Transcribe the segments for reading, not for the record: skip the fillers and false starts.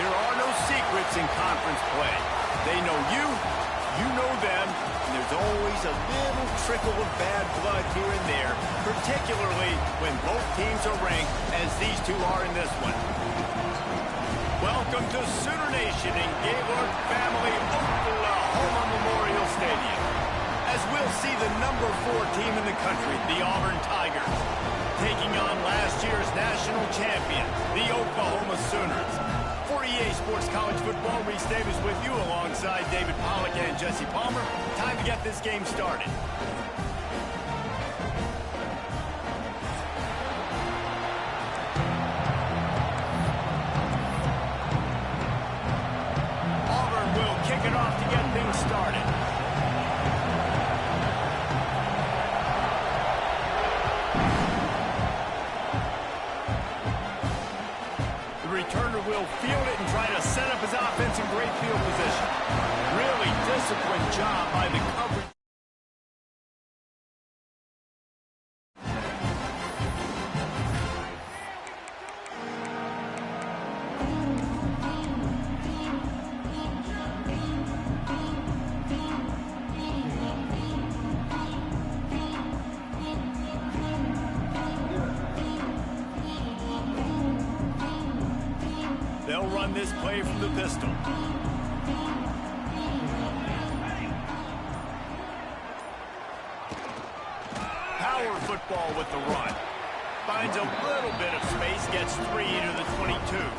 There are no secrets in conference play. They know you, you know them, and there's always a little trickle of bad blood here and there, particularly when both teams are ranked as these two are in this one. Welcome to Sooner Nation in Gaylord Family Oklahoma Memorial Stadium, as we'll see the #4 team in the country, the Auburn Tigers, taking on last year's national champion, the Oklahoma Sooners. For EA Sports College Football, Reese Davis with you alongside David Pollack and Jesse Palmer. Time to get this game started. Auburn will kick it off to get things started. Returner will field it and try to set up his offense in great field position. Really disciplined job by the coverage. They'll run this play from the pistol. Power football with the run. Finds a little bit of space, gets 3 to the 22.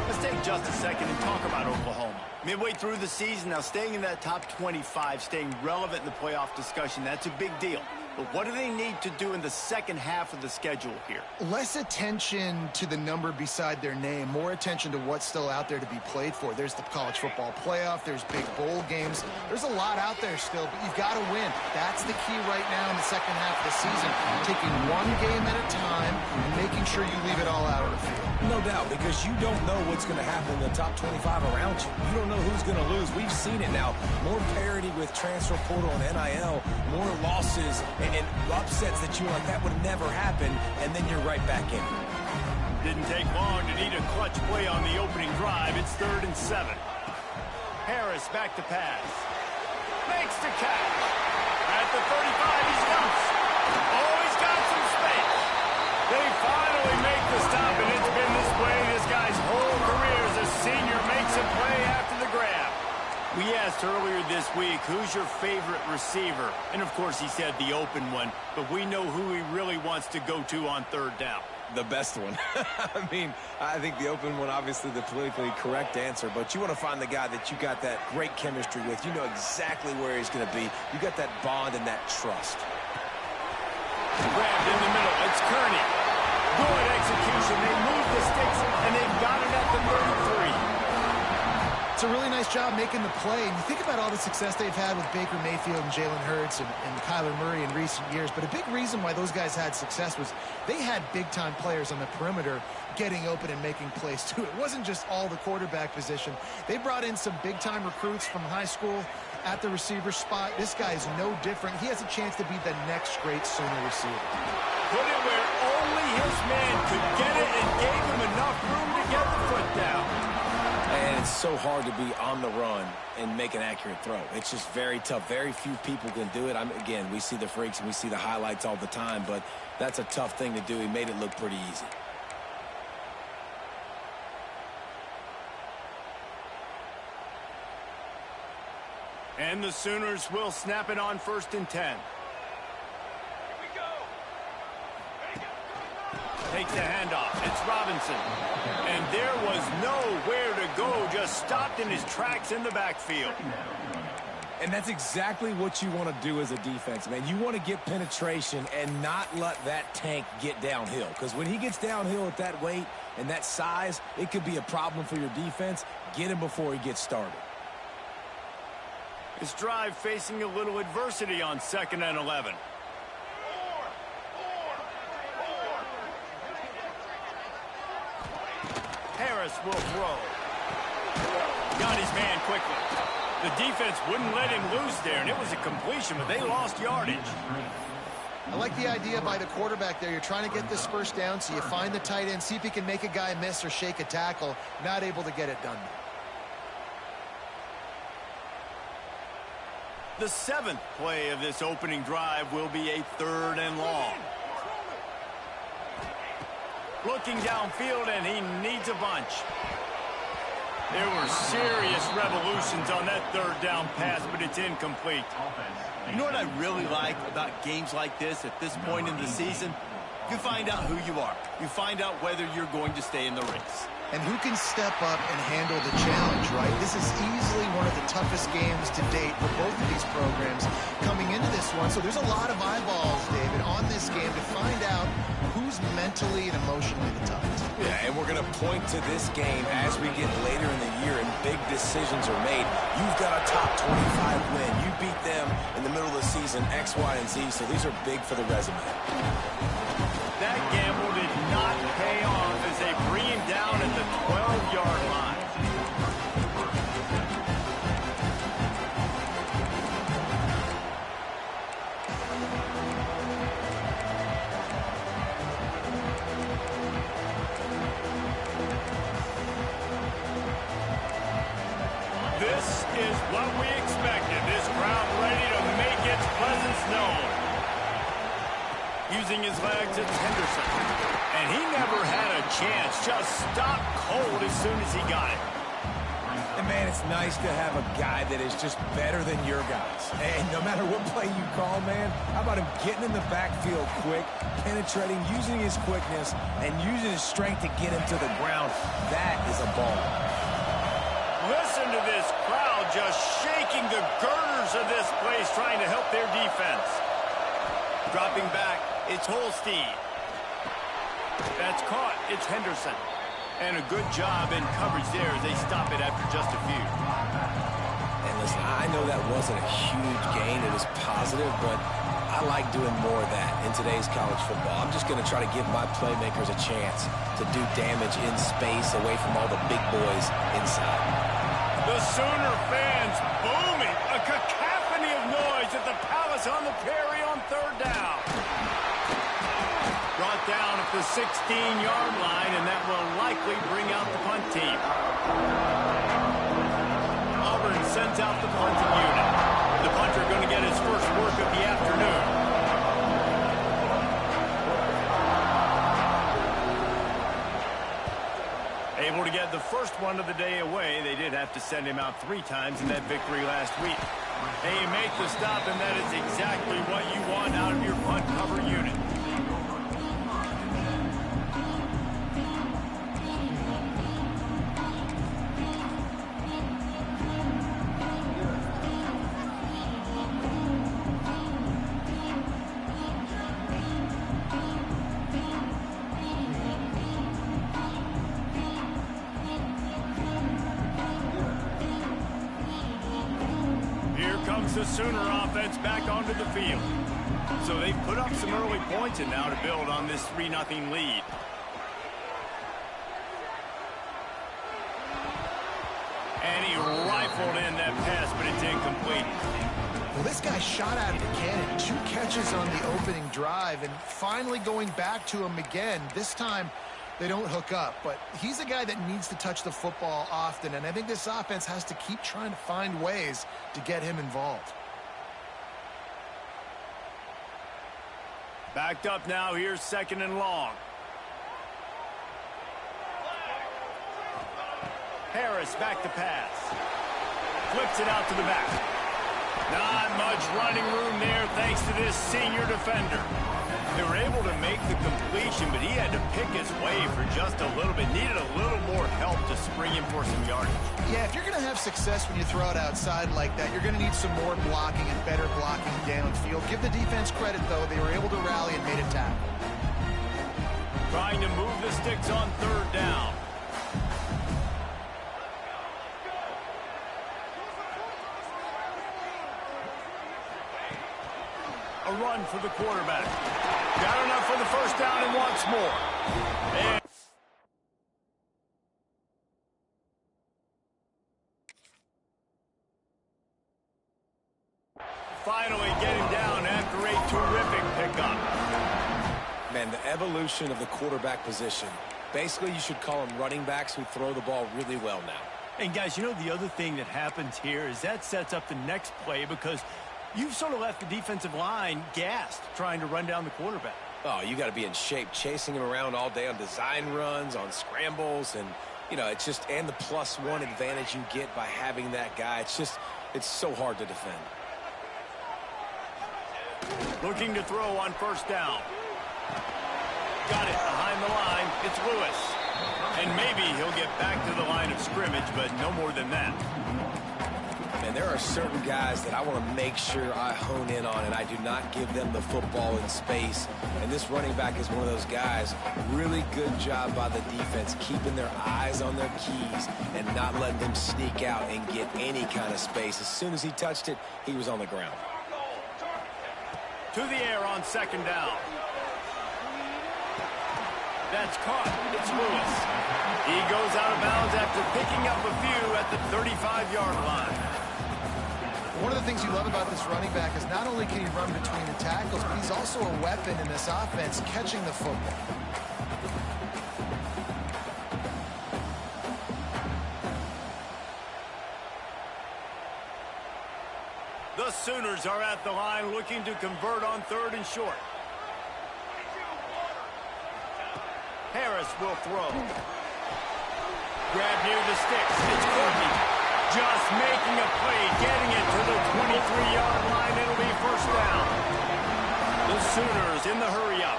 Let's take just a second and talk about Oklahoma. Midway through the season, now staying in that top 25, staying relevant in the playoff discussion, that's a big deal. But what do they need to do in the second half of the schedule here? Less attention to the number beside their name, more attention to what's still out there to be played for. There's the college football playoff, there's big bowl games. There's a lot out there still, but you've got to win. That's the key right now in the second half of the season. Taking one game at a time and making sure you leave it all out on the field. No doubt, because you don't know what's going to happen in the top 25 around you. You don't know who's going to lose. We've seen it now. More parity with transfer portal and NIL, more losses and upsets that you like that would never happen, and then you're right back in. Didn't take long to need a clutch play on the opening drive. It's 3rd and 7. Harris back to pass. Makes the catch. At the 35, he stops. Oh, he's got some space. They finally make the stop, and it's been this way this guy's whole career as a senior. Makes a play after the grab. We asked earlier this week, who's your favorite receiver? And, of course, he said the open one, but we know who he really wants to go to on 3rd down. The best one. I mean, I think the open one, obviously the politically correct answer, but you want to find the guy that you got that great chemistry with. You know exactly where he's going to be. You got that bond and that trust. Grabbed in the middle. It's Kearney. Good execution. They move the sticks, and they've got it at the 33. It's a really nice job making the play. And you think about all the success they've had with Baker Mayfield and Jalen Hurts and Kyler Murray in recent years. But a big reason why those guys had success was they had big-time players on the perimeter getting open and making plays, too. It wasn't just all the quarterback position. They brought in some big-time recruits from high school at the receiver spot. This guy is no different. He has a chance to be the next great Sooner receiver. Put it where only his man could get it and gave him enough room to get the foot down. And it's so hard to be on the run and make an accurate throw. It's just very tough. Very few people can do it. Again, we see the freaks and we see the highlights all the time, but that's a tough thing to do. He made it look pretty easy. And the Sooners will snap it on 1st and 10. Takes the handoff. It's Robinson. And there was nowhere to go. Just stopped in his tracks in the backfield. And that's exactly what you want to do as a defense, man. You want to get penetration and not let that tank get downhill. Because when he gets downhill at that weight and that size, it could be a problem for your defense. Get him before he gets started. This drive facing a little adversity on 2nd and 11. Harris will throw. Got his man quickly. The defense wouldn't let him loose there, and it was a completion, but they lost yardage. I like the idea by the quarterback there. You're trying to get this first down, so you find the tight end, see if he can make a guy miss or shake a tackle. Not able to get it done. The 7th play of this opening drive will be a 3rd and long. Looking downfield, and he needs a bunch. There were serious revolutions on that 3rd down pass, but it's incomplete. You know what I really like about games like this at this point in the season? You find out who you are. You find out whether you're going to stay in the race. And who can step up and handle the challenge, right? This is easily one of the toughest games to date for both of these programs coming into this one. So there's a lot of eyeballs, David, on this game to find out who's mentally and emotionally the toughest. Yeah, and we're going to point to this game as we get later in the year and big decisions are made. You've got a top 25 win. You beat them in the middle of the season, X, Y, and Z, so these are big for the resume. That gamble did not pay off as they bring him down at the 12-yard line. This is what we expected. This crowd ready to make its presence known. Using his legs, it's Henderson. And he never had a chance. Just stopped cold as soon as he got it. And, man, it's nice to have a guy that is just better than your guys. And no matter what play you call, man, how about him getting in the backfield quick, penetrating, using his quickness, and using his strength to get him to the ground. That is a ball. Listen to this crowd just shaking the girders of this place, trying to help their defense. Dropping back, it's Holstein. That's caught. It's Henderson. And a good job in coverage there as they stop it after just a few. And listen, I know that wasn't a huge gain. It was positive, but I like doing more of that in today's college football. I'm just going to try to give my playmakers a chance to do damage in space away from all the big boys inside. The Sooner fans booming. A cacophony of noise at the Palace on the Prairie on 3rd down. Brought down at the 16-yard line, and that will likely bring out the punt team. Auburn sends out the punting unit. The punter going to get his first work of the afternoon. Able to get the first one of the day away. They did have to send him out 3 times in that victory last week. They make the stop, and that is exactly what you want out of your punt cover unit. The Sooner offense back onto the field. So they put up some early points and now to build on this 3-0 lead. And he rifled in that pass, but it's incomplete. Well, this guy shot out of the cannon. 2 catches on the opening drive, and finally going back to him again. This time, they don't hook up, but he's a guy that needs to touch the football often, and I think this offense has to keep trying to find ways to get him involved. Backed up now, here's 2nd and long. Harris back to pass. Flips it out to the back. Not much running room there thanks to this senior defender. They were able to make the completion, but he had to pick his way for just a little bit. Needed a little more help to spring him for some yardage. Yeah, if you're going to have success when you throw it outside like that, you're going to need some more blocking and better blocking downfield. Give the defense credit, though. They were able to rally and made a tackle. Trying to move the sticks on 3rd down. A run for the quarterback. Got enough for the first down and wants more. And finally get him down after a terrific pickup. Man, the evolution of the quarterback position. Basically, you should call them running backs who throw the ball really well now. And, guys, you know the other thing that happens here is that sets up the next play because you've sort of left the defensive line gassed trying to run down the quarterback. Oh, you got to be in shape, chasing him around all day on design runs, on scrambles, and, you know, it's just, and the +1 advantage you get by having that guy. It's so hard to defend. Looking to throw on first down. Got it behind the line. It's Lewis. And maybe he'll get back to the line of scrimmage, but no more than that. And there are certain guys that I want to make sure I hone in on, and I do not give them the football in space. And this running back is one of those guys. Really good job by the defense, keeping their eyes on their keys and not letting them sneak out and get any kind of space. As soon as he touched it, he was on the ground. To the air on second down. That's caught. It's Lewis. He goes out of bounds after picking up a few at the 35-yard line. One of the things you love about this running back is not only can he run between the tackles, but he's also a weapon in this offense catching the football. The Sooners are at the line looking to convert on 3rd and short. Harris will throw. Grab near the sticks. It's Courtney. Just making a play, getting it to the 23-yard line. It'll be first down. The Sooners in the hurry-up.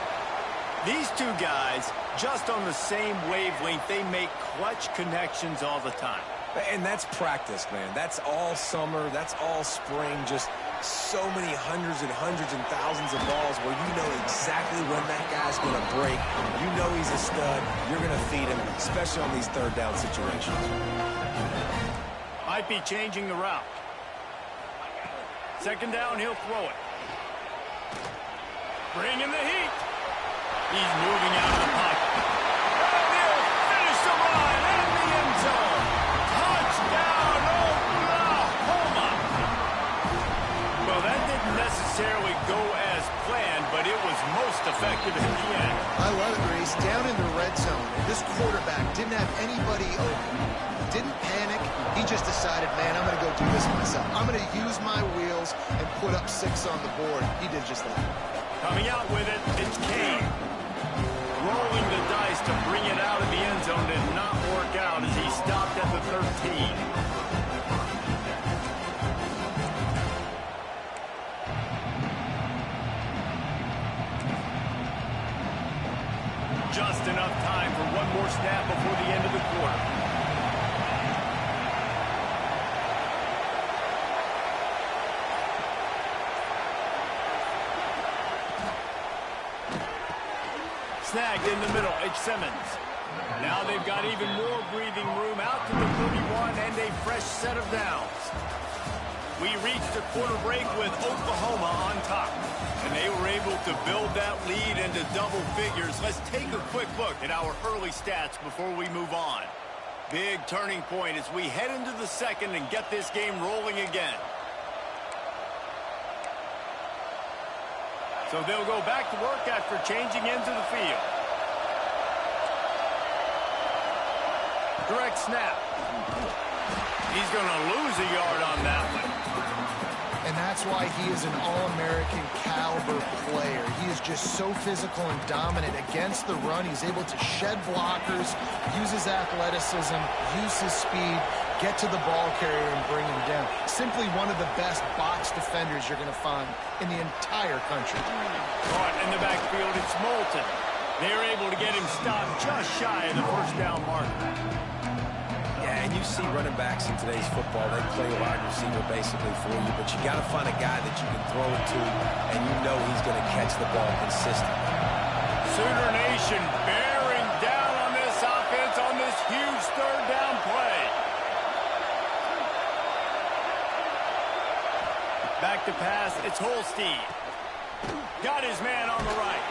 These two guys, just on the same wavelength, they make clutch connections all the time. And that's practice, man. That's all summer. That's all spring. Just so many hundreds and thousands of balls where you know exactly when that guy's going to break. You know he's a stud. You're going to feed him, especially on these third down situations. Might be changing the route. Second down, he'll throw it. Bringing the heat. He's moving out of the pocket. And he'll finish the run in the end zone. Touchdown, Oklahoma. Well, that didn't necessarily go as planned, but it was most effective in the end. I love it, Reese. Down in the red zone, and this quarterback didn't have anybody open. He didn't panic. He just decided, man, I'm going to go do this myself. I'm going to use my wheels and put up 6 on the board. He did just that. Coming out with it, it's Kane. Rolling the dice to bring it out of the end zone did not work out as he stopped at the 13. Just enough time for one more snap before the end of the quarter. Snagged in the middle, it's Simmons. Now they've got even more breathing room out to the 31 and a fresh set of downs. We reached a quarter break with Oklahoma on top, and they were able to build that lead into double figures. Let's take a quick look at our early stats before we move on. Big turning point as we head into the second and get this game rolling again. So they'll go back to work after changing into the field. Direct snap. He's going to lose a yard on that one. And that's why he is an All-American caliber player. He is just so physical and dominant against the run. He's able to shed blockers, use his athleticism, use his speed, get to the ball carrier and bring him down. Simply one of the best box defenders you're going to find in the entire country. Caught in the backfield, it's Moulton. They're able to get him stopped just shy of the first down mark. Yeah, and you see running backs in today's football, they play wide receiver basically for you, but you got to find a guy that you can throw it to, and you know he's going to catch the ball consistently. Sooner Nation bearing down on this offense on this huge third down play. Back to pass, it's Holstein. Got his man on the right.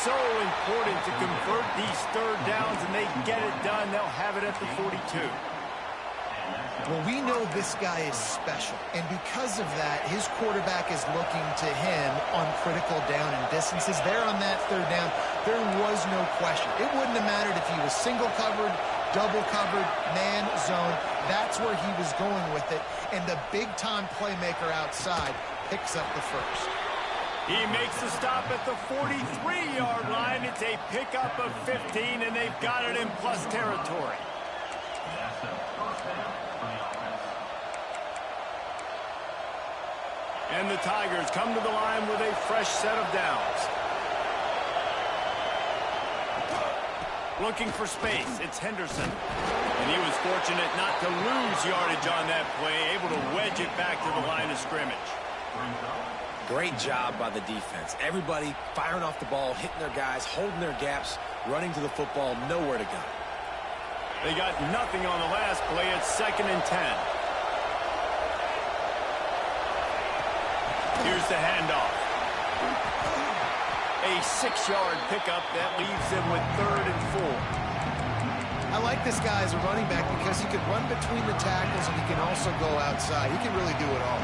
So important to convert these third downs, and they get it done. They'll have it at the 42. Well, we know this guy is special, and because of that, his quarterback is looking to him on critical down and distances. There on that third down, there was no question. It wouldn't have mattered if he was single covered, double covered, man, zone. That's where he was going with it, and the big-time playmaker outside picks up the first. He makes the stop at the 43-yard line. It's a pickup of 15, and they've got it in plus territory. And the Tigers come to the line with a fresh set of downs. Looking for space, it's Henderson. And he was fortunate not to lose yardage on that play, able to wedge it back to the line of scrimmage. Great job by the defense. Everybody firing off the ball, hitting their guys, holding their gaps, running to the football, nowhere to go. They got nothing on the last play. It's 2nd and 10. Here's the handoff. A 6-yard pickup that leaves them with 3rd and 4. I like this guy as a running back because he can run between the tackles and he can also go outside. He can really do it all.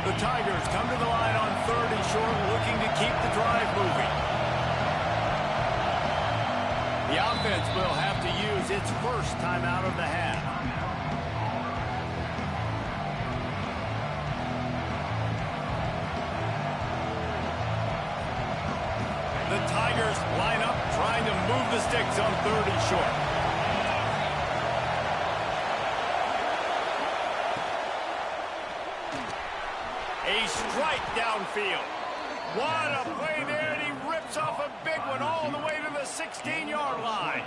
The Tigers come to the line on 3rd and short, looking to keep the drive moving. The offense will have to use its first timeout of the half. The Tigers line up, trying to move the sticks on 3rd and short. A strike downfield. What a play there, and he rips off a big one all the way to the 16-yard line.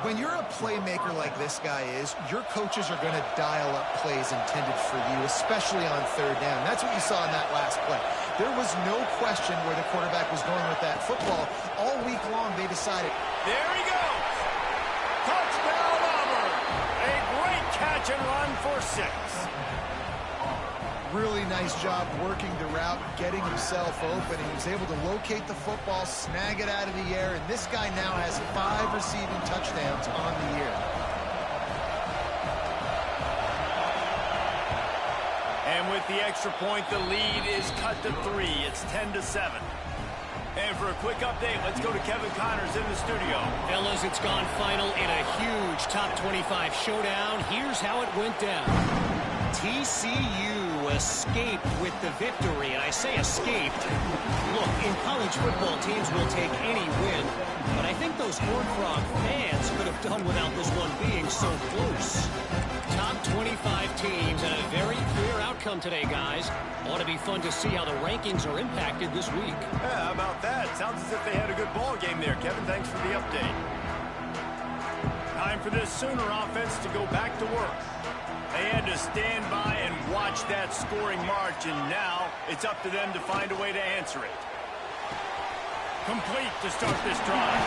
When you're a playmaker like this guy is, your coaches are going to dial up plays intended for you, especially on 3rd down. That's what you saw in that last play. There was no question where the quarterback was going with that football. All week long, they decided. There he goes. Touchdown, Auburn. A great catch and run for 6. Really nice job working the route, getting himself open, and he was able to locate the football, snag it out of the air, and this guy now has 5 receiving touchdowns on the year. And with the extra point, the lead is cut to 3. It's 10-7. And for a quick update, let's go to Kevin Connors in the studio. Fellas, it's gone final in a huge top 25 showdown. Here's how it went down. TCU escaped with the victory, and I say escaped. Look, in college football, teams will take any win, but I think those Horned Frog fans could have done without this one being so close. Top 25 teams and a very clear outcome today, guys. Ought to be fun to see how the rankings are impacted this week. Yeah, how about that? Sounds as if they had a good ball game there. Kevin, thanks for the update. Time for this Sooner offense to go back to work. They had to stand by and watch that scoring march, and now it's up to them to find a way to answer it. Complete to start this drive.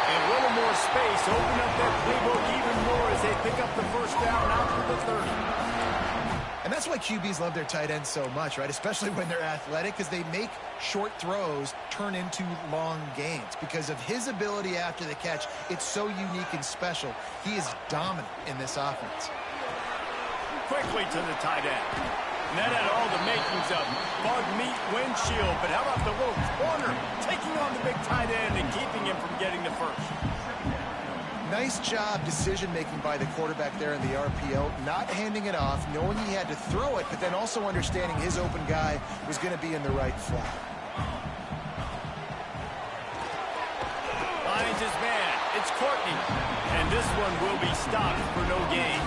A little more space, open up that playbook even more as they pick up the first down out to the 30. And that's why QBs love their tight ends so much, right? Especially when they're athletic, because they make short throws turn into long gains. Because of his ability after the catch, it's so unique and special. He is dominant in this offense. Quickly to the tight end. And that had all the makings of bug meat windshield. But how about the little corner taking on the big tight end and keeping him from getting the first? Nice job decision-making by the quarterback there in the RPO, not handing it off, knowing he had to throw it, but then also understanding his open guy was going to be in the right flat. Finds his man. It's Courtney. And this one will be stopped for no gain.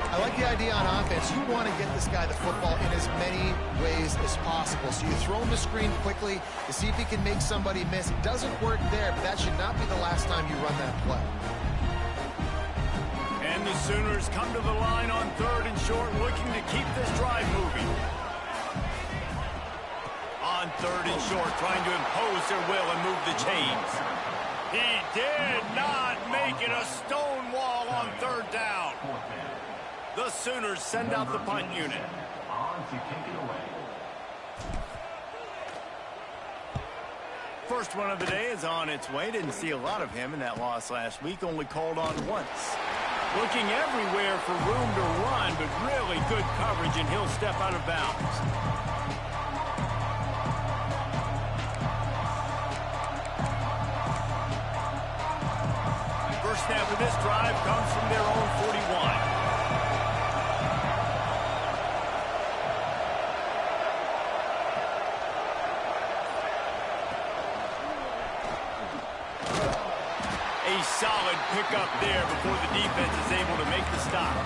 I like the idea on offense. You want to get this guy the football in as many ways as possible. So you throw him the screen quickly to see if he can make somebody miss. It doesn't work there, but that should not be the last time you run that play. And the Sooners come to the line on 3rd and short, looking to keep this drive moving. On 3rd and short, trying to impose their will and move the chains. He did not make it a stone wall on 3rd down. The Sooners send out the punt unit. on to kick it away. First one of the day is on its way. Didn't see a lot of him in that loss last week. Only called on once. Looking everywhere for room to run, but really good coverage, and he'll step out of bounds. First snap of this drive comes from their own 41. Solid pickup there before the defense is able to make the stop.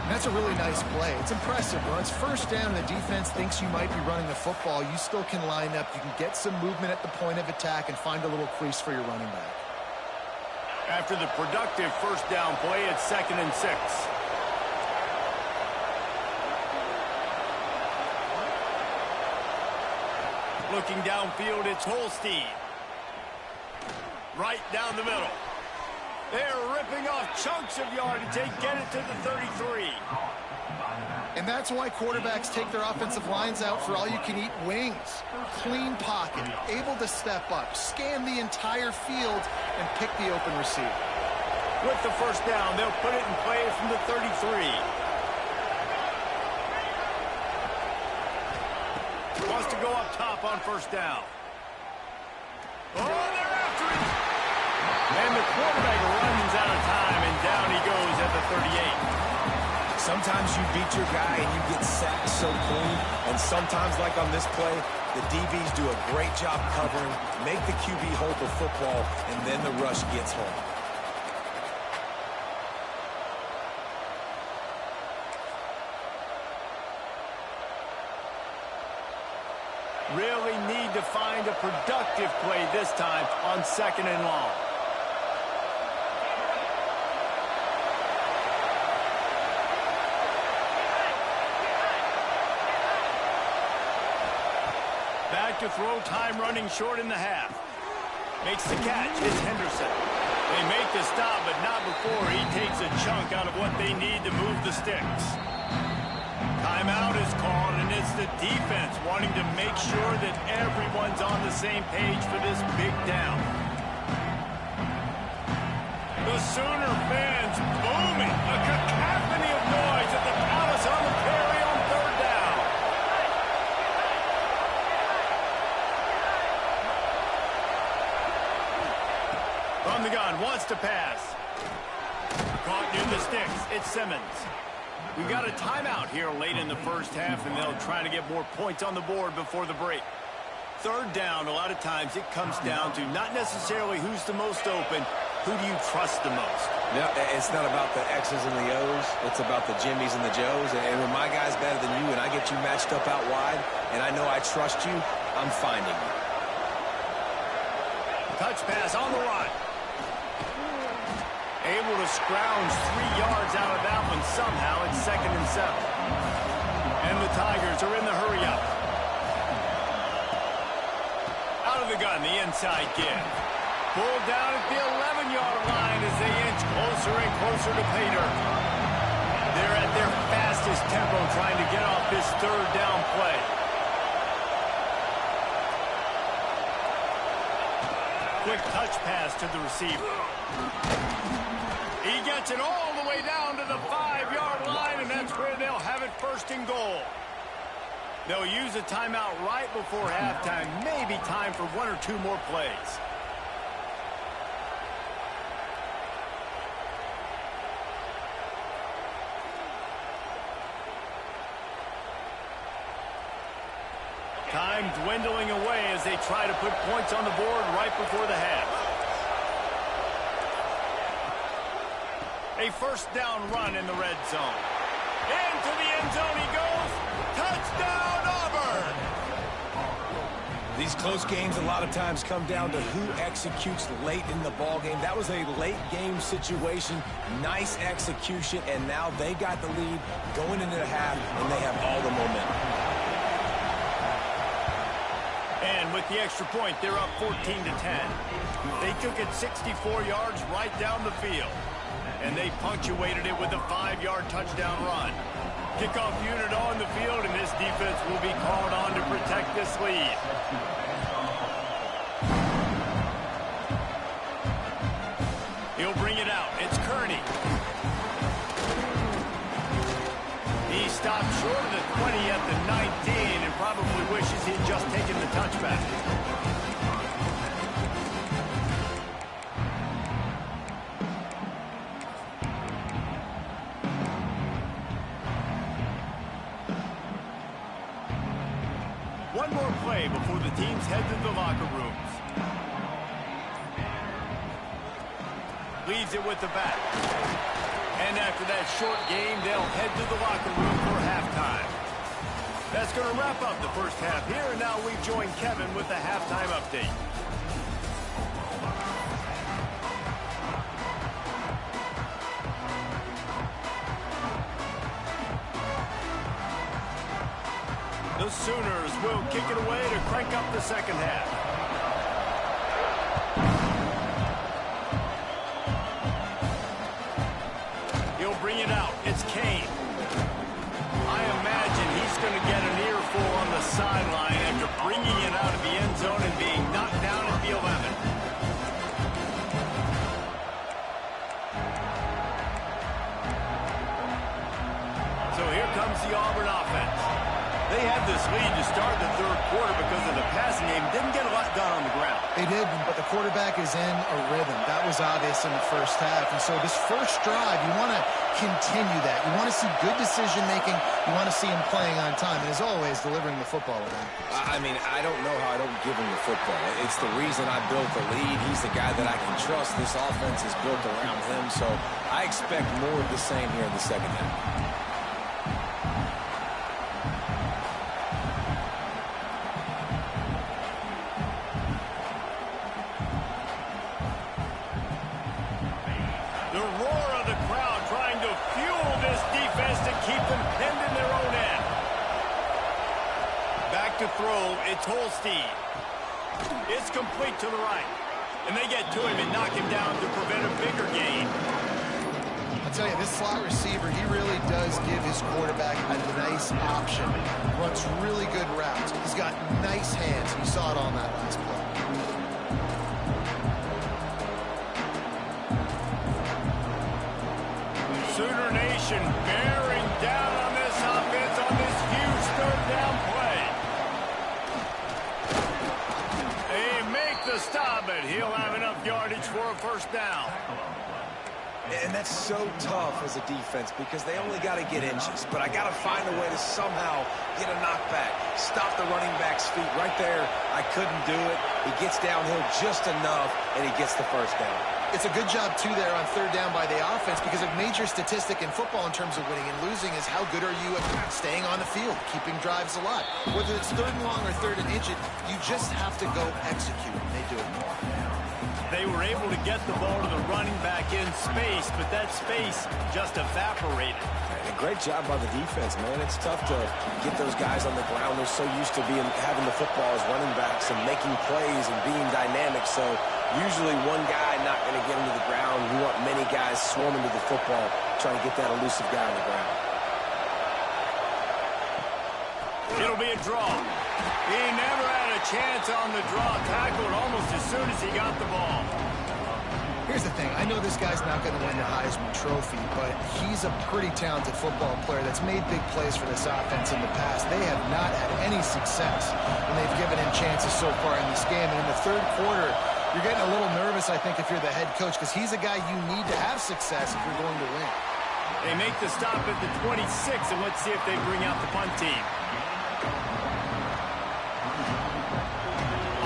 That's a really nice play. It's impressive. When it's first down and the defense thinks you might be running the football, you still can line up. You can get some movement at the point of attack and find a little crease for your running back. After the productive first down play, it's 2nd and 6. Looking downfield, it's Holstein. Right down the middle. They're ripping off chunks of yardage. They get it to the 33. And that's why quarterbacks take their offensive lines out for all-you-can-eat wings. Clean pocket, able to step up, scan the entire field, and pick the open receiver. With the first down, they'll put it in play from the 33. Wants to go up top on first down. Oh, they're after it. And the quarterback runs out of time, and down he goes at the 38. Sometimes you beat your guy and you get sacked so clean, and sometimes, like on this play, the DBs do a great job covering, make the QB hold the football, and then the rush gets home. Really need to find a productive play this time on 2nd and long. Back to throw, time running short in the half. Makes the catch, it's Henderson. They make the stop, but not before he takes a chunk out of what they need to move the sticks. Timeout is called, and it's the defense wanting to make sure that everyone's on the same page for this big down. The Sooner fans booming. A cacophony of noise at the Palace on the carry on 3rd down. From the gun, wants to pass. Caught near the sticks. It's Simmons. We've got a timeout here late in the first half, and they'll try to get more points on the board before the break. 3rd down, a lot of times it comes down to not necessarily who's the most open, who do you trust the most? No, it's not about the X's and the O's. It's about the Jimmys and the Joes. And when my guy's better than you and I get you matched up out wide, and I know I trust you, I'm finding you. Touch pass on the run. Able to scrounge 3 yards out of that one somehow. It's 2nd and 7. And the Tigers are in the hurry-up. Out of the gun, the inside give. Pulled down at the 11-yard line as they inch closer and closer to pay dirt. They're at their fastest tempo trying to get off this 3rd down play. Quick touch pass to the receiver. He gets it all the way down to the 5-yard line, and that's where they'll have it 1st and goal. They'll use a timeout right before halftime. Maybe time for 1 or 2 more plays. Time dwindling away as they try to put points on the board right before the half. A 1st down run in the red zone. Into the end zone he goes. Touchdown, Auburn! These close games a lot of times come down to who executes late in the ball game. That was a late game situation. Nice execution, and now they got the lead going into the half, and they have all the momentum. And with the extra point, they're up 14-10. They took it 64 yards right down the field. And they punctuated it with a 5-yard touchdown run. Kickoff unit on the field, and this defense will be called on to protect this lead. He'll bring it out. It's Kearney. He stopped short of the 20 at the 19 and probably wishes he'd just taken the touchback. One more play before the teams head to the locker rooms. Leads it with the back. And after that short game, they'll head to the locker room for halftime. That's going to wrap up the first half here, and now we join Kevin with the halftime update. The Sooners will kick it away to crank up the second half. He'll bring it out. It's Kane. I imagine he's going to get an earful on the sideline after bringing it out of the end zone and being knocked down at the 11. So here comes the Auburn offense. They had this lead to start the third quarter because of the passing game. Didn't get a lot done on the ground. They did, but the quarterback is in a rhythm. That was obvious in the first half. And so this first drive, you want to continue that. You want to see good decision-making. You want to see him playing on time. And as always, delivering the football with him. I mean, I don't know how I don't give him the football. It's the reason I built the lead. He's the guy that I can trust. This offense is built around him. So I expect more of the same here in the second half. To throw, it's Holstein. It's complete to the right. And they get to him and knock him down to prevent a bigger gain. I'll tell you, this slot receiver, he really does give his quarterback a nice option. Runs really good routes. He's got nice hands. You saw it on that last play. Sooner Nation bearing down on this offense on this huge third down play. The stop, but he'll have enough yardage for a first down. And that's so tough as a defense because they only got to get inches. But I got to find a way to somehow get a knockback, stop the running back's feet. Right there, I couldn't do it. He gets downhill just enough, and he gets the first down. It's a good job, too, there on third down by the offense because a major statistic in football in terms of winning and losing is how good are you at staying on the field, keeping drives alive. Whether it's third and long or third and inch, you just have to go execute, and they do it more. They were able to get the ball to the running back in space, but that space just evaporated. A great job by the defense, man. It's tough to get those guys on the ground. They're so used to having the football as running backs and making plays and being dynamic. So usually one guy not going to get him to the ground. We want many guys swarming to the football, trying to get that elusive guy on the ground. It'll be a draw. He never had a chance on the draw. Tackled almost as soon as he got the ball. Here's the thing. I know this guy's not going to win the Heisman Trophy, but he's a pretty talented football player that's made big plays for this offense in the past. They have not had any success when they've given him chances so far in this game. And in the third quarter, you're getting a little nervous, I think, if you're the head coach, because he's a guy you need to have success if you're going to win. They make the stop at the 26, and let's see if they bring out the punt team.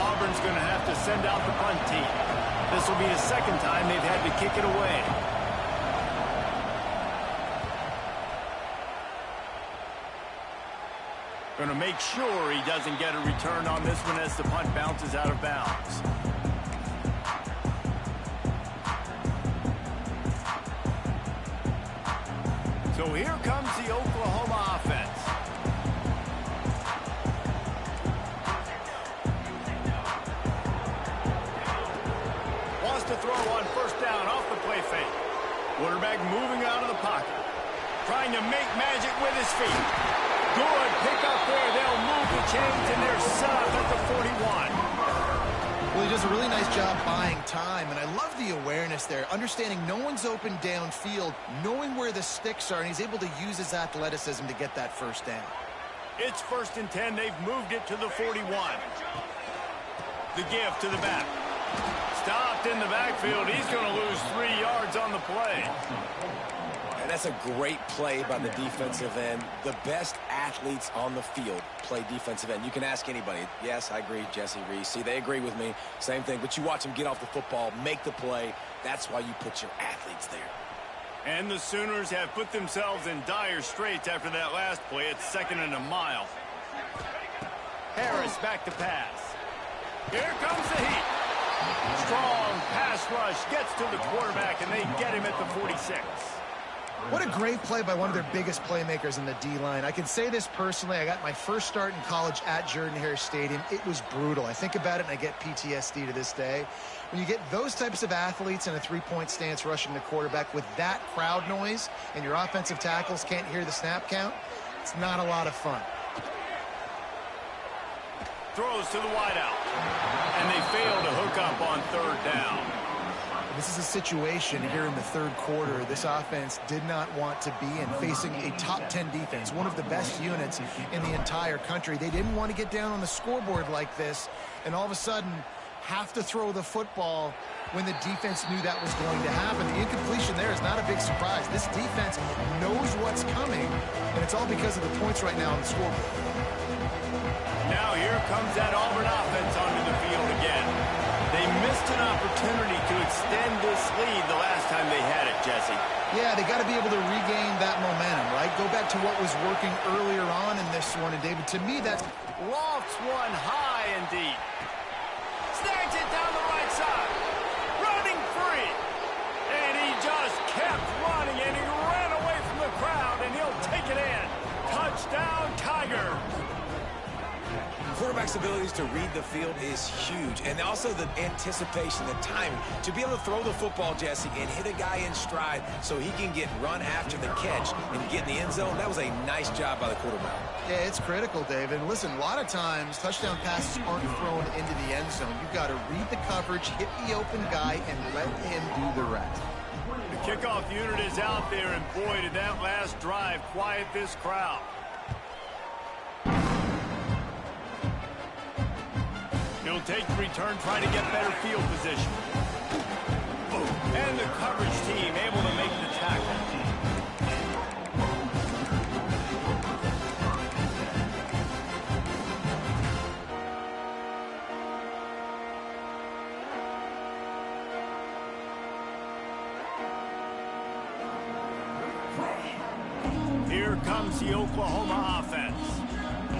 Auburn's going to have to send out the punt team. This will be the second time they've had to kick it away. Going to make sure he doesn't get a return on this one as the punt bounces out of bounds. So here comes the Oklahoma offense. Wants to throw on first down off the play fake. Quarterback moving out of the pocket. Trying trying to make magic with his feet. Good pick up there. They'll move the chains, and they're set up at the 41. Well, he does a really nice job buying time, and I love the awareness there, understanding no one's open downfield, knowing where the sticks are, and he's able to use his athleticism to get that first down. It's 1st and 10. They've moved it to the 41. The give to the back. Stopped in the backfield. He's going to lose 3 yards on the play. And that's a great play by the defensive end. The best athletes on the field play defensive end. You can ask anybody. Yes, I agree, Jesse Reese. See, they agree with me. Same thing. But you watch them get off the football, make the play. That's why you put your athletes there. And the Sooners have put themselves in dire straits after that last play. It's 2nd and a mile. Harris back to pass. Here comes the heat. Strong pass rush gets to the quarterback, and they get him at the 46. What a great play by one of their biggest playmakers in the D-line. I can say this personally. I got my first start in college at Jordan-Hare Stadium. It was brutal. I think about it, and I get PTSD to this day. When you get those types of athletes in a three-point stance rushing the quarterback with that crowd noise and your offensive tackles can't hear the snap count, it's not a lot of fun. Throws to the wideout, and they fail to hook up on 3rd down. This is a situation here in the 3rd quarter this offense did not want to be in, facing a top 10 defense, one of the best units in the entire country. They didn't want to get down on the scoreboard like this, and all of a sudden have to throw the football when the defense knew that was going to happen. The incompletion there is not a big surprise. This defense knows what's coming, and it's all because of the points right now on the scoreboard. Now here comes that Auburn offense onto the field again. They missed an opportunity to extend this lead the last time they had it, Jesse. Yeah, they got to be able to regain that momentum, right? Go back to what was working earlier on in this one. And, David, to me, that's... Lofts one high and deep. Snags it down the right side. Running free. And he just kept running, and he ran away from the crowd, and he'll take it in. Touchdown, Tigers. Quarterback's abilities to read the field is huge, and also the anticipation, the timing. To be able to throw the football, Jesse, and hit a guy in stride so he can get run after the catch and get in the end zone, that was a nice job by the quarterback. Yeah, it's critical, David. Listen, a lot of times touchdown passes aren't thrown into the end zone. You've got to read the coverage, hit the open guy, and let him do the rest. The kickoff unit is out there, and boy, did that last drive quiet this crowd. He'll take the return, try to get better field position. And the coverage team able to make the tackle. Here comes the Oklahoma offense.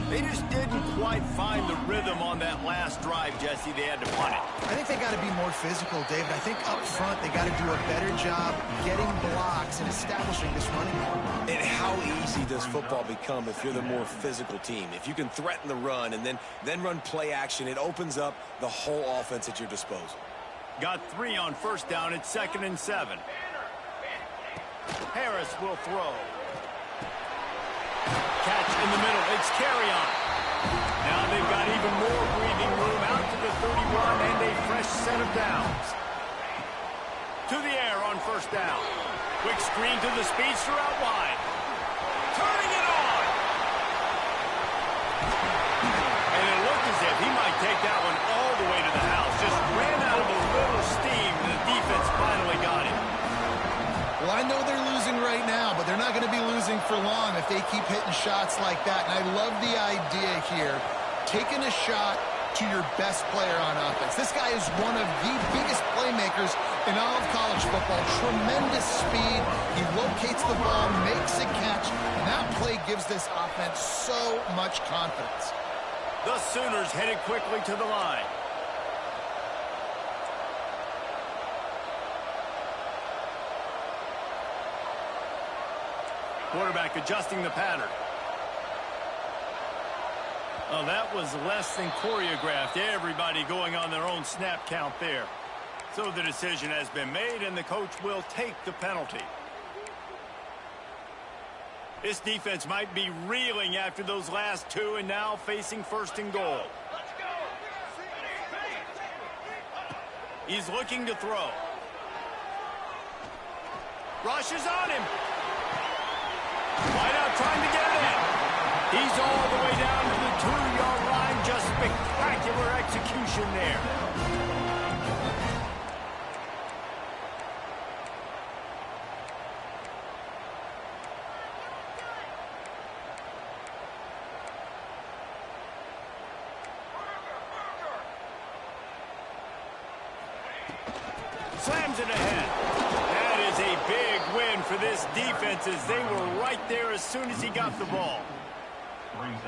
They just didn't quite find the rhythm on that last drive, Jesse. They had to punt it. I think they got to be more physical, David. I think up front they got to do a better job getting blocks and establishing this running game. And how easy does football become if you're the more physical team? If you can threaten the run and then run play action, it opens up the whole offense at your disposal. Got 3 on 1st down. It's 2nd and 7. Harris will throw. Catch in the middle. It's Carry-on. Now they've got even more breathing room out to the 31 and a fresh set of downs. To the air on 1st down. Quick screen to the speedster out wide. Turning it on. And it looked as if he might take that one all the way to the house. Just ran out of a little steam, and the defense finally got him. Well, I know they're losing right now, but they're not going to be losing for long if they keep hitting shots like that. And I love the idea here, taking a shot to your best player on offense. This guy is one of the biggest playmakers in all of college football. Tremendous speed. He locates the ball, makes a catch, and that play gives this offense so much confidence. The Sooners headed quickly to the line. Quarterback adjusting the pattern. Oh, that was less than choreographed. Everybody going on their own snap count there. So the decision has been made, and the coach will take the penalty. This defense might be reeling after those last two and now facing first and goal. He's looking to throw. Rushes on him. Wide out trying to get it in. He's all the way down to the 2-yard line. Just spectacular execution there. Slams it ahead. That is a big win for this defense as they were right there as soon as he got the ball.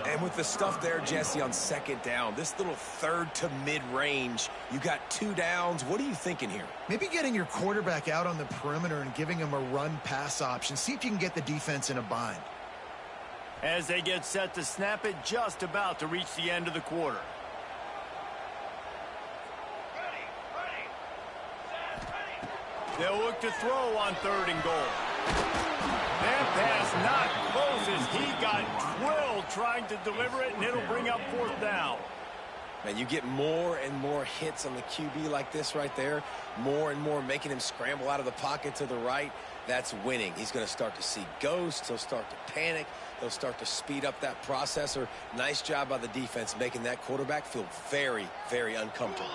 And with the stuff there, Jesse, on second down, this little third to mid-range, you got 2 downs. What are you thinking here? Maybe getting your quarterback out on the perimeter and giving him a run-pass option. See if you can get the defense in a bind. As they get set to snap it, just about to reach the end of the quarter. They'll look to throw on third and goal. That pass not closes. He got drilled trying to deliver it, and it'll bring up fourth down. Man, you get more and more hits on the QB like this right there, more and more making him scramble out of the pocket to the right. That's winning. He's going to start to see ghosts. He'll start to panic. They'll start to speed up that processor. Nice job by the defense making that quarterback feel very, very uncomfortable.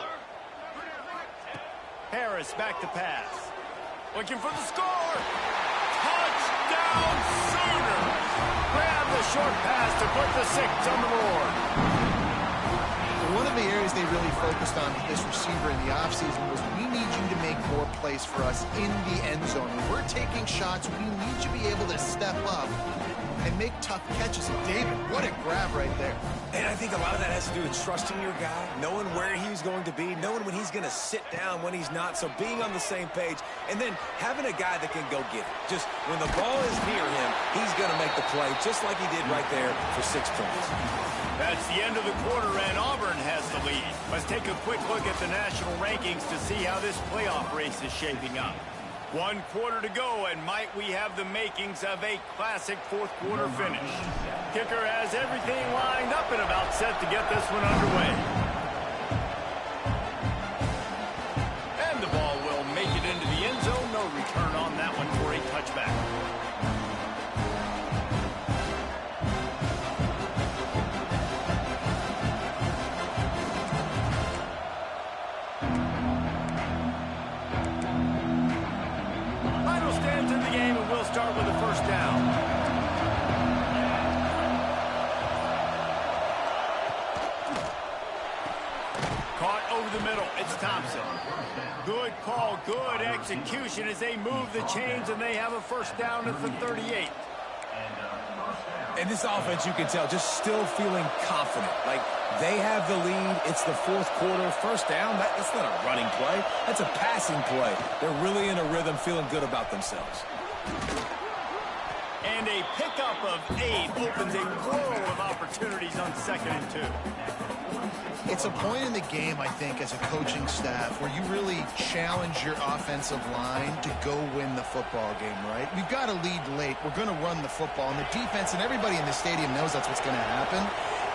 Harris back to pass. Looking for the score. Touchdown Sooners. Grab the short pass to put the 6 on the board. One of the areas they really focused on with this receiver in the offseason was we need you to make more plays for us in the end zone. When we're taking shots, we need you to be able to step up and make tough catches. And David, what a grab right there. And I think a lot of that has to do with trusting your guy, knowing where he's going to be, knowing when he's going to sit down, when he's not. So being on the same page, and then having a guy that can go get it. Just when the ball is near him, he's going to make the play, just like he did right there for 6 points. That's the end of the quarter, and Auburn has the lead. Let's take a quick look at the national rankings to see how this playoff race is shaping up. 1 quarter to go, and might we have the makings of a classic fourth-quarter finish. Kicker has everything lined up and about set to get this one underway. And the ball will make it into the end zone. No return on that one for a touchback. In the game, and we'll start with the first down. Caught over the middle. It's Thompson. Good call, good execution as they move the chains, and they have a first down at the 38. And this offense, you can tell, just still feeling confident. Like, they have the lead. It's the fourth quarter. First down, that's not a running play. That's a passing play. They're really in a rhythm, feeling good about themselves. And a pickup of 8 opens a world of opportunities on 2nd and 2. It's a point in the game, I think, as a coaching staff where you really challenge your offensive line to go win the football game, right? We've got to lead late. We're going to run the football. And the defense and everybody in the stadium knows that's what's going to happen.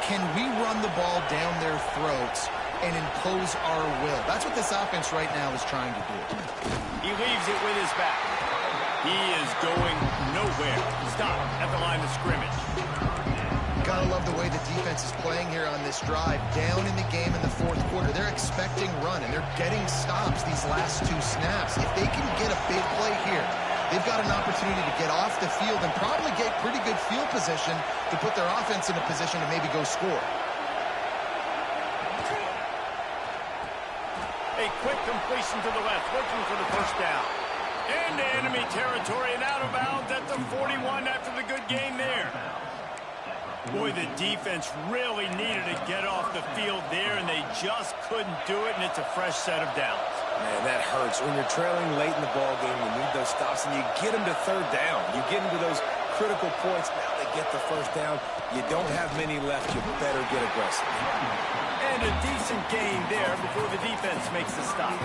Can we run the ball down their throats and impose our will? That's what this offense right now is trying to do. He leaves it with his back. He is going nowhere. Stop at the line of scrimmage. Gotta love the way the defense is playing here on this drive. Down in the game in the fourth quarter. They're expecting run, and they're getting stops these last 2 snaps. If they can get a big play here, they've got an opportunity to get off the field and probably get pretty good field position to put their offense in a position to maybe go score. A quick completion to the left, looking for the first down. Into enemy territory and out of bounds at the 41 after the good game there. Boy, the defense really needed to get off the field there, and they just couldn't do it, and it's a fresh set of downs. Man, that hurts. When you're trailing late in the ball game, you need those stops, and you get them to third down. You get them to those critical points. Now they get the first down. You don't have many left. You better get aggressive. And a decent gain there before the defense makes the stop.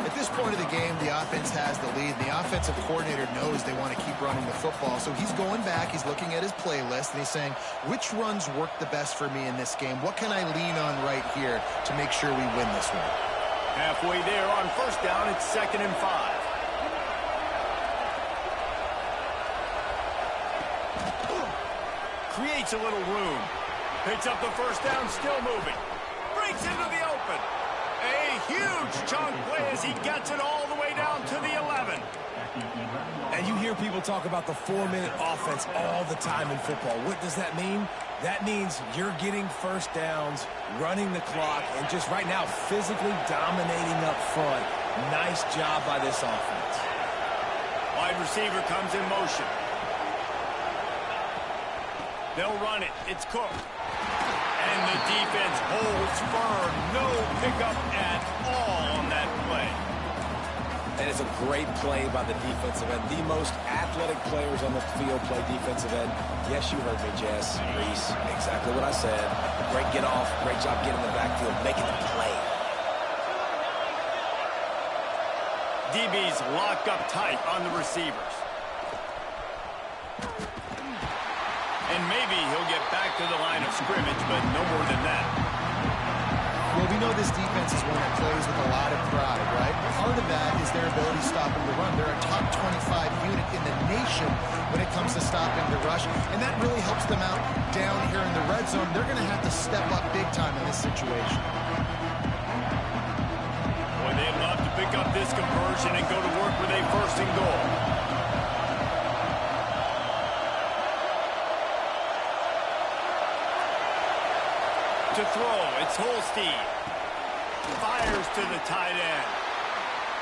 At this point of the game, the offense has the lead. The offensive coordinator knows they want to keep running the football. So he's going back, he's looking at his playlist, and he's saying, which runs work the best for me in this game? What can I lean on right here to make sure we win this one? Halfway there on first down, it's 2nd and 5. Creates a little room. Picks up the first down, still moving. Breaks into the open. A huge chunk play as he gets it all the way down to the 11. And you hear people talk about the 4-minute offense all the time in football. What does that mean? That means you're getting first downs, running the clock, and just right now physically dominating up front. Nice job by this offense. Wide receiver comes in motion. They'll run it. It's Cook. And the defense holds firm. No pickup at all on that play. And it's a great play by the defensive end. The most athletic players on the field play defensive end. Yes, you heard me, Jess, Reese. Exactly what I said. Great get off. Great job getting in the backfield, making the play. DB's locked up tight on the receivers. And maybe he'll get back to the line of scrimmage, but no more than that. Well, we know this defense is one that plays with a lot of pride, right? Part of that is their ability stopping the run. They're a top 25 unit in the nation when it comes to stopping the rush, and that really helps them out down here in the red zone. They're going to have to step up big time in this situation. Boy, they'd love to pick up this conversion and go to work with a 1st and goal. To throw, it's Holstein. Fires to the tight end.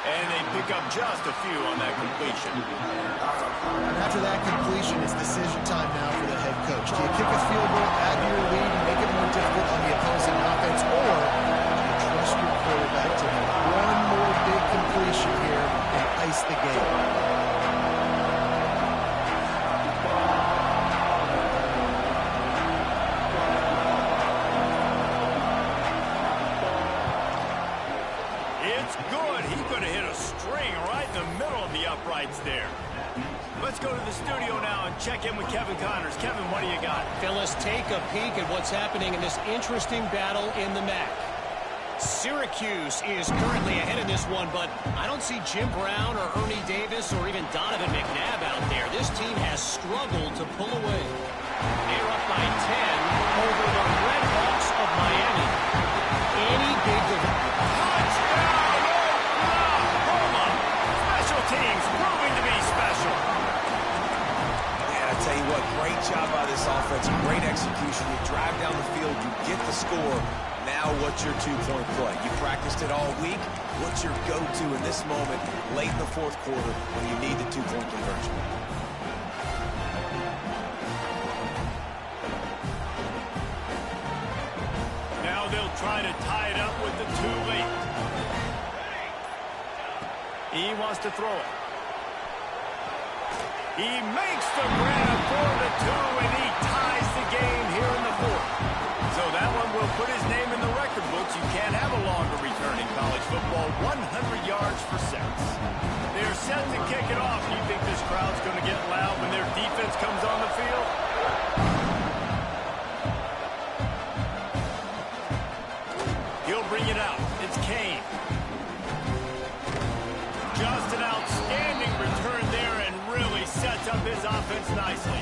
And they pick up just a few on that completion. And after that completion, it's decision time now for the head coach. Do you kick a field goal, add to your lead, and make it more difficult on the opposing offense, or do you trust your quarterback to make one more big completion here and ice the game? There. Let's go to the studio now and check in with Kevin Connors. Kevin, what do you got? Phyllis, take a peek at what's happening in this interesting battle in the MAC. Syracuse is currently ahead in this one, but I don't see Jim Brown or Ernie Davis or even Donovan McNabb out there. This team has struggled to pull away. They're up by 10 over the Redhawks of Miami. Any big touchdown! Teams proving to be special. Man, I tell you what, great job by this offense. Great execution. You drive down the field, you get the score. Now what's your two-point play? You practiced it all week. What's your go-to in this moment late in the 4th quarter when you need the two-point conversion? Now they'll try to tie it up with the 2 late. He wants to throw it. He makes the grab for the 2, and he ties the game here in the 4th. So that one will put his name in the record books. You can't have a longer return in college football. 100 yards for 6. They're set to kick it off. Do you think this crowd's going to get loud when their defense comes on the field? He'll bring it out. It's Kane. Just an outstanding return there and really sets up his offense nicely.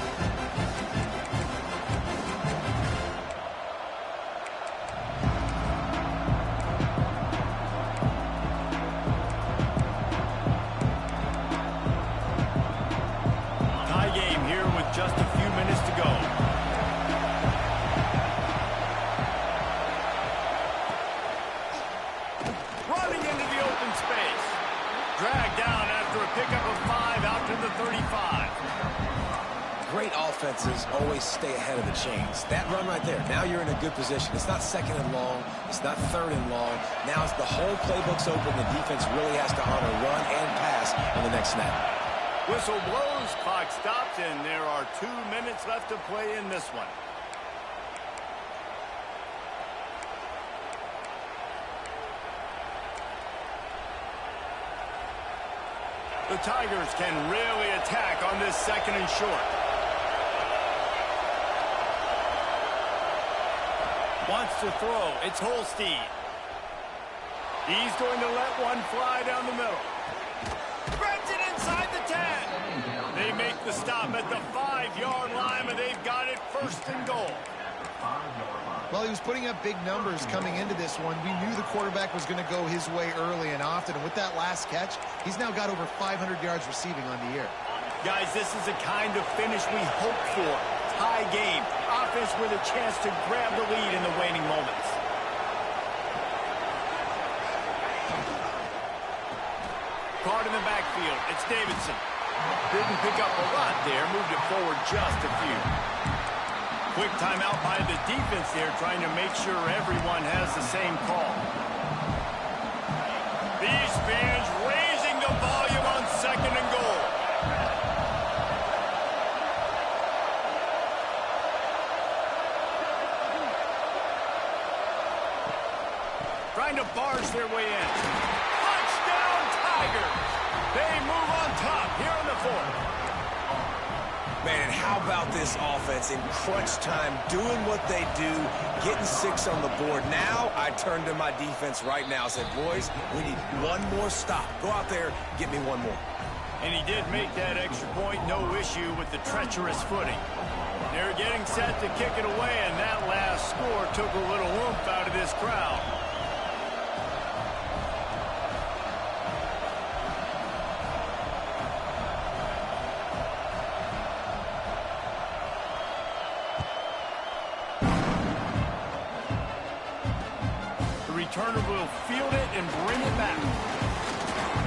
Tie game here with just a few minutes to go. Running into the open space. Dragged down after a pickup of 5 out to the 35. Great offenses always stay ahead of the chains. That run right there, now you're in a good position. It's not 2nd and long. It's not 3rd and long. Now it's the whole playbook's open. The defense really has to honor run and pass on the next snap. Whistle blows, clock stops, and there are 2 minutes left to play in this one. The Tigers can really attack on this 2nd and short. Wants to throw. It's Holstein. He's going to let one fly down the middle. Grabs it inside the 10. They make the stop at the 5-yard line, but they've got it 1st and goal. Well, he was putting up big numbers coming into this one. We knew the quarterback was going to go his way early and often. And with that last catch, he's now got over 500 yards receiving on the year. Guys, this is the kind of finish we hope for. Tie game. Offense with a chance to grab the lead in the waning moments. Caught in the backfield. It's Davidson. Didn't pick up a lot there. Moved it forward just a few. Quick timeout by the defense there, trying to make sure everyone has the same call. These fans raising the volume on 2nd and goal. Trying to barge their way in. Touchdown, Tigers! They move on top here in the 4th. Man, and how about this offense in crunch time, doing what they do, getting 6 on the board. Now I turn to my defense right now and said, boys, we need one more stop. Go out there, get me one more. And he did make that extra point, no issue with the treacherous footing. They're getting set to kick it away, and that last score took a little oomph out of this crowd. Turner will field it and bring it back.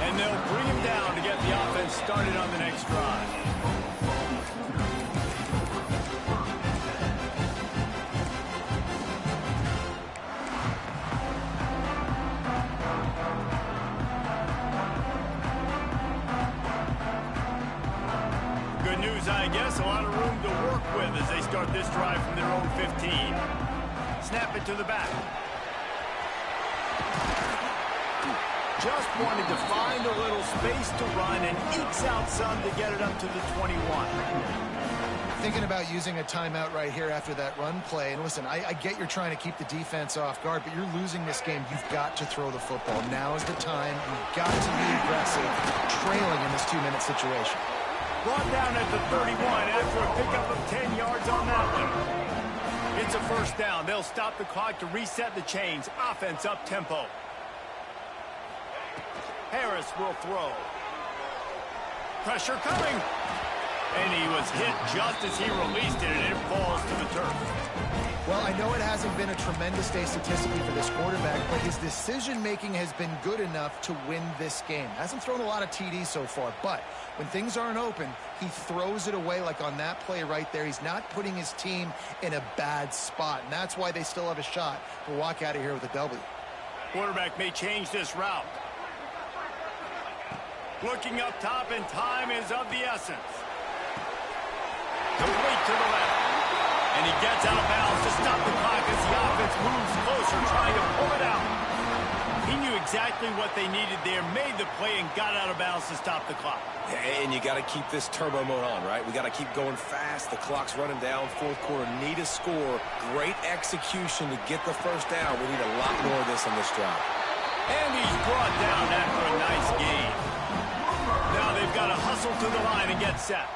And they'll bring him down to get the offense started on the next drive. Good news, I guess. A lot of room to work with as they start this drive from their own 15. Snap it to the back. Just wanted to find a little space to run and ekes out some to get it up to the 21. Thinking about using a timeout right here after that run play. And listen, I get you're trying to keep the defense off guard, but you're losing this game. You've got to throw the football. Now is the time. You've got to be aggressive, trailing in this 2-minute situation. Brought down at the 31 after a pickup of 10 yards on that one. It's a 1st down. They'll stop the clock to reset the chains. Offense up tempo. Harris will throw. Pressure coming. And he was hit just as he released it, and it falls to the turf. Well, I know it hasn't been a tremendous day statistically for this quarterback, but his decision-making has been good enough to win this game. Hasn't thrown a lot of TDs so far, but when things aren't open, he throws it away like on that play right there. He's not putting his team in a bad spot, and that's why they still have a shot to walk out of here with a W. Quarterback may change this route. Looking up top, and time is of the essence. Complete to the left. And he gets out of bounds to stop the clock as the offense moves closer, trying to pull it out. He knew exactly what they needed there, made the play, and got out of bounds to stop the clock. And you got to keep this turbo mode on, right? We got to keep going fast. The clock's running down. 4th quarter, need a score. Great execution to get the 1st down. We need a lot more of this on this drive. And he's brought down after a nice gain. Now they've got to hustle to the line and get set.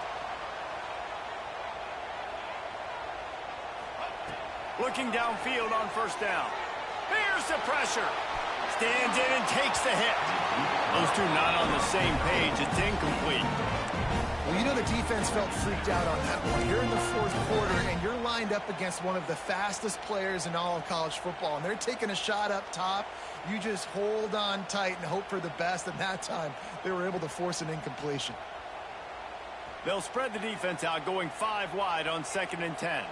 Looking downfield on 1st down. Here's the pressure. Stands in and takes the hit. Those two not on the same page. It's incomplete. Well, you know the defense felt freaked out on that one. You're in the 4th quarter, and you're lined up against one of the fastest players in all of college football, and they're taking a shot up top. You just hold on tight and hope for the best, and that time they were able to force an incompletion. They'll spread the defense out, going 5 wide on 2nd and 10.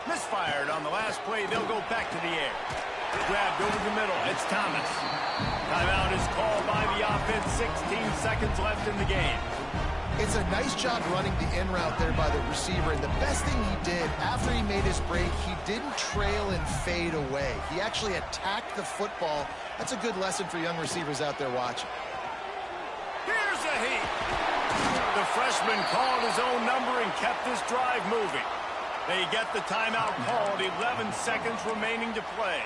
Misfired on the last play. They'll go back to the air. Grabbed over the middle. It's Thomas. Timeout is called by the offense. 16 seconds left in the game. It's a nice job running the in route there by the receiver, and the best thing he did after he made his break, he didn't trail and fade away. He actually attacked the football. That's a good lesson for young receivers out there watching. Here's a heat. The freshman called his own number and kept this drive moving. They get the timeout called, 11 seconds remaining to play.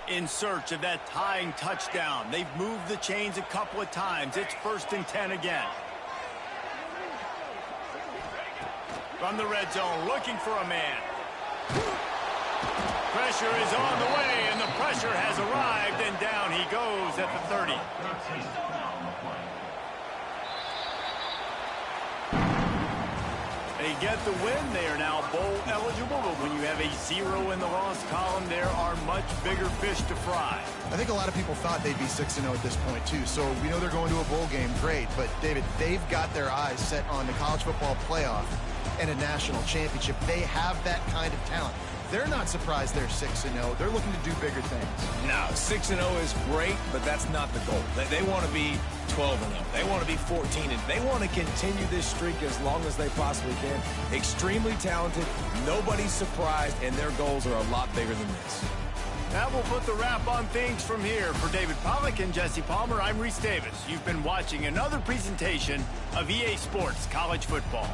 In search of that tying touchdown. They've moved the chains a couple of times. It's 1st and 10 again. From the red zone, looking for a man. Pressure is on the way, and the pressure has arrived, and down he goes at the 30. They get the win. They are now bowl eligible, but when you have a 0 in the loss column, there are much bigger fish to fry. I think a lot of people thought they'd be 6-0 at this point, too. So we know they're going to a bowl game. Great. But, David, they've got their eyes set on the college football playoff and a national championship. They have that kind of talent. They're not surprised they're 6-0. They're looking to do bigger things. No, 6-0 is great, but that's not the goal. They want to be 12-0. They want to be 14-0. They want to continue this streak as long as they possibly can. Extremely talented. Nobody's surprised, and their goals are a lot bigger than this. That will put the wrap on things from here. For David Pollack and Jesse Palmer, I'm Reese Davis. You've been watching another presentation of EA Sports College Football.